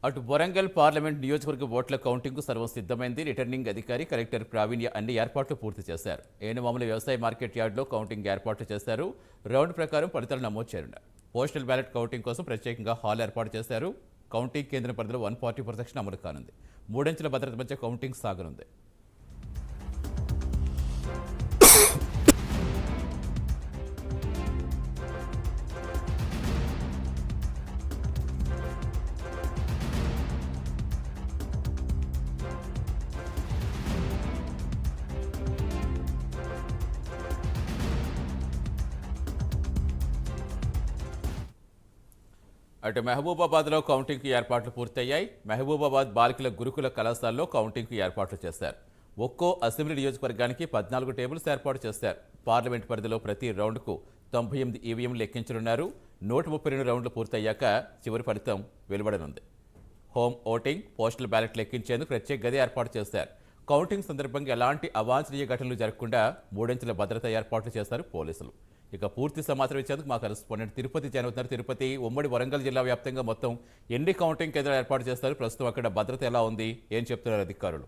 అటు వరంగల్ పార్లమెంట్ నియోజకవర్గ ఓట్ల కౌంటింగ్కు సర్వం సిద్ధమైంది. రిటర్నింగ్ అధికారి కలెక్టర్ ప్రావీణ్య అన్ని ఏర్పాట్లు పూర్తి చేశారు. ఏనుమాముల వ్యవసాయ మార్కెట్ యార్డులో కౌంటింగ్ ఏర్పాట్లు చేశారు. రౌండ్ ప్రకారం ఫలితాలు నమోదు చేయనున్నారు. పోస్టల్ బ్యాలెట్ కౌంటింగ్ కోసం ప్రత్యేకంగా హాల్ ఏర్పాటు చేశారు. కౌంటింగ్ కేంద్రం పరిధిలో 140 ప్రొటెక్షన్ అమలు కానుంది. 3 అంచెల భద్రత మధ్య కౌంటింగ్ సాగనుంది. అటు మహబూబాబాద్లో కౌంటింగ్కి ఏర్పాట్లు పూర్తయ్యాయి. మహబూబాబాద్ బాలికల గురుకుల కళాశాలలో కౌంటింగ్కి ఏర్పాట్లు చేశారు. ఒక్కో అసెంబ్లీ నియోజకవర్గానికి 14 టేబుల్స్ ఏర్పాటు చేశారు. పార్లమెంట్ పరిధిలో ప్రతి రౌండ్కు 98 ఈవీఎంలు లెక్కించనున్నారు. 132 రౌండ్లు పూర్తయ్యాక చివరి ఫలితం వెలువడనుంది. హోమ్ ఓటింగ్, పోస్టల్ బ్యాలెట్ లెక్కించేందుకు ప్రత్యేక గది ఏర్పాటు చేశారు. కౌంటింగ్ సందర్భంగా ఎలాంటి అవాంఛనీయ ఘటనలు జరగకుండా 3 అంచెల భద్రత ఏర్పాట్లు చేశారు పోలీసులు. ఇక పూర్తి సమాచారం ఇచ్చేందుకు మా కరెస్పాండెంట్ తిరుపతి జరుగుతున్నారు. తిరుపతి, ఉమ్మడి వరంగల్ జిల్లా వ్యాప్తంగా మొత్తం ఎన్ని కౌంటింగ్ కేంద్రాలు ఏర్పాటు చేస్తారు? ప్రస్తుతం అక్కడ భద్రత ఎలా ఉంది? ఏం చెప్తున్నారు అధికారులు?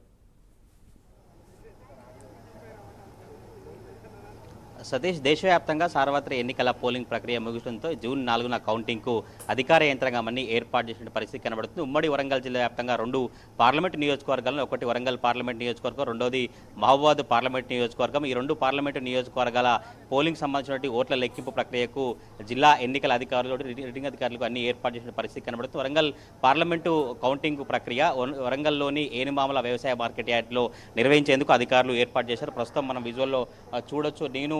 సతీష్, దేశవ్యాప్తంగా సార్వత్రిక ఎన్నికల పోలింగ్ ప్రక్రియ ముగియడంతో జూన్ 4న కౌంటింగ్కు అధికార యంత్రాంగం అన్ని ఏర్పాటు చేసిన పరిస్థితి కనబడుతుంది. ఉమ్మడి వరంగల్ జిల్లా వ్యాప్తంగా 2 పార్లమెంటు నియోజకవర్గాలను, ఒకటి వరంగల్ పార్లమెంట్ నియోజకవర్గం, రెండోది మహబూబాబాద్ పార్లమెంట్ నియోజకవర్గం. ఈ 2 పార్లమెంటు నియోజకవర్గాల పోలింగ్ సంబంధించిన ఓట్ల లెక్కింపు ప్రక్రియకు జిల్లా ఎన్నికల అధికారులు, రిటర్నింగ్ అధికారులకు అన్ని ఏర్పాటు చేసిన పరిస్థితి కనబడుతుంది. వరంగల్ పార్లమెంటు కౌంటింగ్ ప్రక్రియ వరంగల్లోని ఏనుమాముల వ్యవసాయ మార్కెట్ యార్డ్లో నిర్వహించేందుకు అధికారులు ఏర్పాటు చేశారు. ప్రస్తుతం మనం విజువల్లో చూడొచ్చు. నేను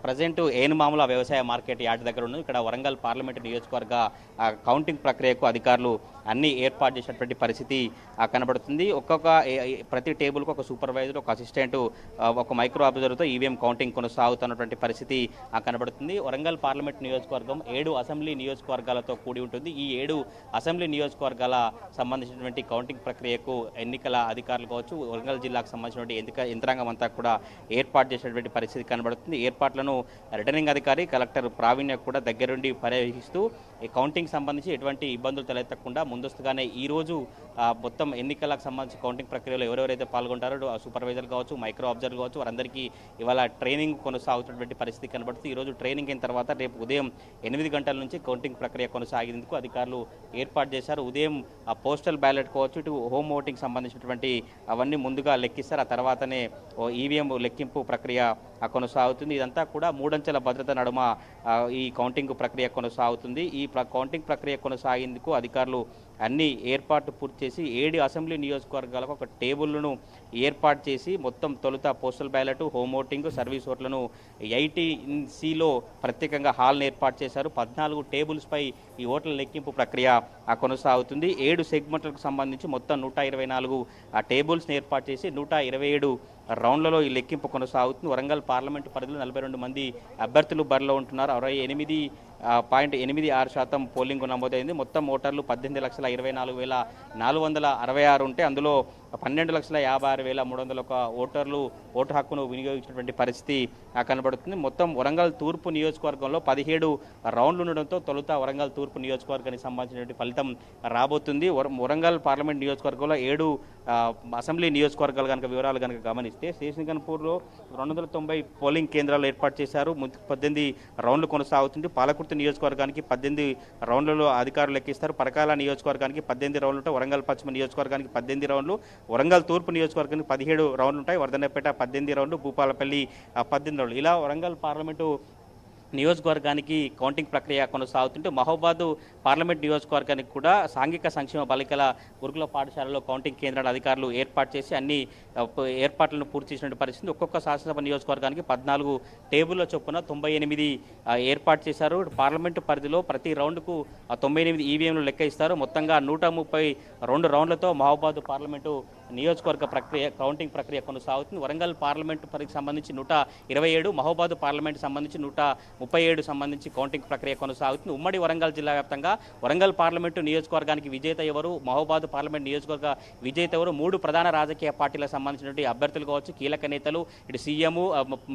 ప్రజెంట్ ఏనుమాముల వ్యవసాయ మార్కెట్ యార్డ్ దగ్గర ఉన్నాను. ఇక్కడ వరంగల్ పార్లమెంటు నియోజకవర్గ కౌంటింగ్ ప్రక్రియకు అధికారులు అన్ని ఏర్పాటు చేసినటువంటి పరిస్థితి కనబడుతుంది. ప్రతి టేబుల్కు ఒక సూపర్వైజర్, ఒక అసిస్టెంట్, ఒక మైక్రో అబ్జర్వర్తో ఈవీఎం కౌంటింగ్ కొనసాగుతున్నటువంటి పరిస్థితి కనబడుతుంది. వరంగల్ పార్లమెంట్ నియోజకవర్గం 7 అసెంబ్లీ నియోజకవర్గాలతో కూడి ఉంటుంది. ఈ 7 అసెంబ్లీ నియోజకవర్గాల సంబంధించినటువంటి కౌంటింగ్ ప్రక్రియకు ఎన్నికల అధికారులు కావచ్చు, వరంగల్ జిల్లాకు సంబంధించినటువంటి యంత్రాంగం అంతా కూడా ఏర్పాటు చేసినటువంటి పరిస్థితి కనబడుతుంది. ఏర్పాట్లను రిటర్నింగ్ అధికారి కలెక్టర్ ప్రావీణ్య కూడా దగ్గరుండి పర్యవేక్షిస్తూ ఈ కౌంటింగ్ సంబంధించి ఎటువంటి ఇబ్బందులు తలెత్తకుండా ముందస్తుగానే ఈరోజు మొత్తం ఎన్నికలకు సంబంధించి కౌంటింగ్ ప్రక్రియలో ఎవరెవరైతే పాల్గొంటారో సూపర్వైజర్ కావచ్చు, మైక్రో అబ్జర్వర్ కావచ్చు, వారందరికీ ఇవాళ ట్రైనింగ్ కొనసాగుతున్నటువంటి పరిస్థితి కనబడుతుంది. ఈరోజు ట్రైనింగ్ అయిన తర్వాత రేపు ఉదయం 8 గంటల నుంచి కౌంటింగ్ ప్రక్రియ కొనసాగేందుకు అధికారులు ఏర్పాటు చేశారు. ఉదయం పోస్టల్ బ్యాలెట్ కావచ్చు, ఇటు హోమ్ ఓటింగ్ సంబంధించినటువంటి అవన్నీ ముందుగా లెక్కిస్తారు. ఆ తర్వాతనే ఈవీఎం లెక్కింపు ప్రక్రియ కొనసాగుతుంది. ఇదంతా కూడా 3 అంచెల భద్రత నడుమ ఈ కౌంటింగ్ ప్రక్రియ కొనసాగుతుంది. ఈ కౌంటింగ్ ప్రక్రియ కొనసాగేందుకు అధికారులు అన్ని ఏర్పాట్లు పూర్తి చేసి 7 అసెంబ్లీ నియోజకవర్గాలకు ఒక టేబుల్ను ఏర్పాటు చేసి మొత్తం తొలుత postal ballot, home voting, service ఓట్లను 80Cలో ప్రత్యేకంగా హాల్ను ఏర్పాటు చేశారు. 14 టేబుల్స్పై ఈ ఓట్ల లెక్కింపు ప్రక్రియ కొనసాగుతుంది. 7 సెగ్మెంట్లకు సంబంధించి మొత్తం 124 టేబుల్స్ని ఏర్పాటు చేసి 127 రౌండ్లలో ఈ లెక్కింపు కొనసాగుతుంది. వరంగల్ పార్లమెంటు పరిధిలో 42 మంది అభ్యర్థులు బరిలో ఉంటున్నారు. 68.86% పోలింగ్ నమోదైంది. మొత్తం ఓటర్లు 18,24,466 ఉంటే అందులో 12,56,301 ఓటర్లు ఓటు హక్కును వినియోగించినటువంటి పరిస్థితి కనబడుతుంది. మొత్తం వరంగల్ తూర్పు నియోజకవర్గంలో 17 రౌండ్లు ఉండడంతో తొలుత వరంగల్ తూర్పు నియోజకవర్గానికి సంబంధించినటువంటి ఫలితం రాబోతుంది. వరంగల్ పార్లమెంట్ నియోజకవర్గంలో 7 అసెంబ్లీ నియోజకవర్గాలు కనుక వివరాలు కనుక గమనిస్తే శేషగన్పూర్లో 290 పోలింగ్ కేంద్రాలు ఏర్పాటు చేశారు. 18 రౌండ్లు కొనసాగుతుంది. పాలకుర్తి నియోజకవర్గానికి 18 రౌండ్లలో అధికారులు లెక్కిస్తారు. పరకాల నియోజకవర్గానికి 18 రౌండ్లు ఉంటాయి. వరంగల్ పశ్చిమ నియోజకవర్గానికి 18 రౌండ్లు, వరంగల్ తూర్పు నియోజకవర్గానికి 17 రౌండ్లు ఉంటాయి. వర్ధన్నపేట 18 రౌండ్లు, భూపాలపల్లి 18 రౌండ్లు. ఇలా వరంగల్ పార్లమెంటు నియోజకవర్గానికి కౌంటింగ్ ప్రక్రియ కొనసాగుతుంటే మహబూబాబాద్ పార్లమెంట్ నియోజకవర్గానికి కూడా సాంఘిక సంక్షేమ బాలికల గురుకుల పాఠశాలలో కౌంటింగ్ కేంద్రాల అధికారులు ఏర్పాటు చేసి అన్ని ఏర్పాట్లను పూర్తి చేసిన పరిస్థితి. ఒక్కొక్క శాసనసభ నియోజకవర్గానికి 14 టేబుల్ల చొప్పున 98 ఏర్పాటు చేశారు. పార్లమెంటు పరిధిలో ప్రతి రౌండ్కు 98 ఈవీఎంలు లెక్క ఇస్తారు. మొత్తంగా 132 రౌండ్లతో మహబూబాబాద్ పార్లమెంటు నియోజకవర్గ కౌంటింగ్ ప్రక్రియ కొనసాగుతుంది. వరంగల్ పార్లమెంటు పరిధికి సంబంధించి 127, మహబూబాద్ పార్లమెంటు సంబంధించి 137 సంబంధించి కౌంటింగ్ ప్రక్రియ కొనసాగుతుంది. ఉమ్మడి వరంగల్ జిల్లా వ్యాప్తంగా వరంగల్ పార్లమెంటు నియోజకవర్గానికి విజేత ఎవరు, మహబూబాద్ పార్లమెంట్ నియోజకవర్గ విజేత ఎవరు, 3 ప్రధాన రాజకీయ పార్టీలకు సంబంధించినటువంటి అభ్యర్థులు కావచ్చు, కీలక నేతలు, ఇటు సీఎం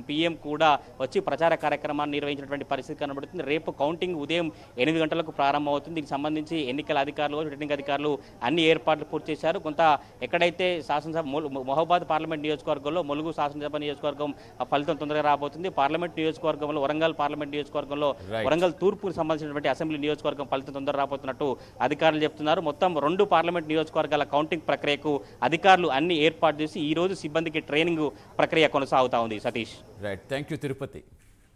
పీఎం కూడా వచ్చి ప్రచార కార్యక్రమాన్ని నిర్వహించినటువంటి పరిస్థితి కనబడుతుంది. రేపు కౌంటింగ్ ఉదయం 8 గంటలకు ప్రారంభమవుతుంది. దీనికి సంబంధించి ఎన్నికల అధికారులు, రిటర్నింగ్ అధికారులు అన్ని ఏర్పాట్లు పూర్తి చేశారు. కొంత ఎక్కడైతే శాసనసభ మహబూబాద్ పార్లమెంట్ నియోజకవర్గంలో ములుగు శాసనసభ నియోజకవర్గం ఫలితం తొందరగా రాబోతుంది. పార్లమెంట్ నియోజకవర్గంలో వరంగల్ పార్లమెంట్ నియోజకవర్గంలో వరంగల్ తూర్పుకు సంబంధించినటువంటి అసెంబ్లీ నియోజకవర్గం ఫలితం తొందరగా రాబోతున్నట్టు అధికారులు చెప్తున్నారు. మొత్తం 2 పార్లమెంట్ నియోజకవర్గాల కౌంటింగ్ ప్రక్రియకు అధికారులు అన్ని ఏర్పాటు చేసి ఈ రోజు సిబ్బందికి ట్రైనింగ్ ప్రక్రియ కొనసాగుతా ఉంది. Satish. Right, thank you Tirupati.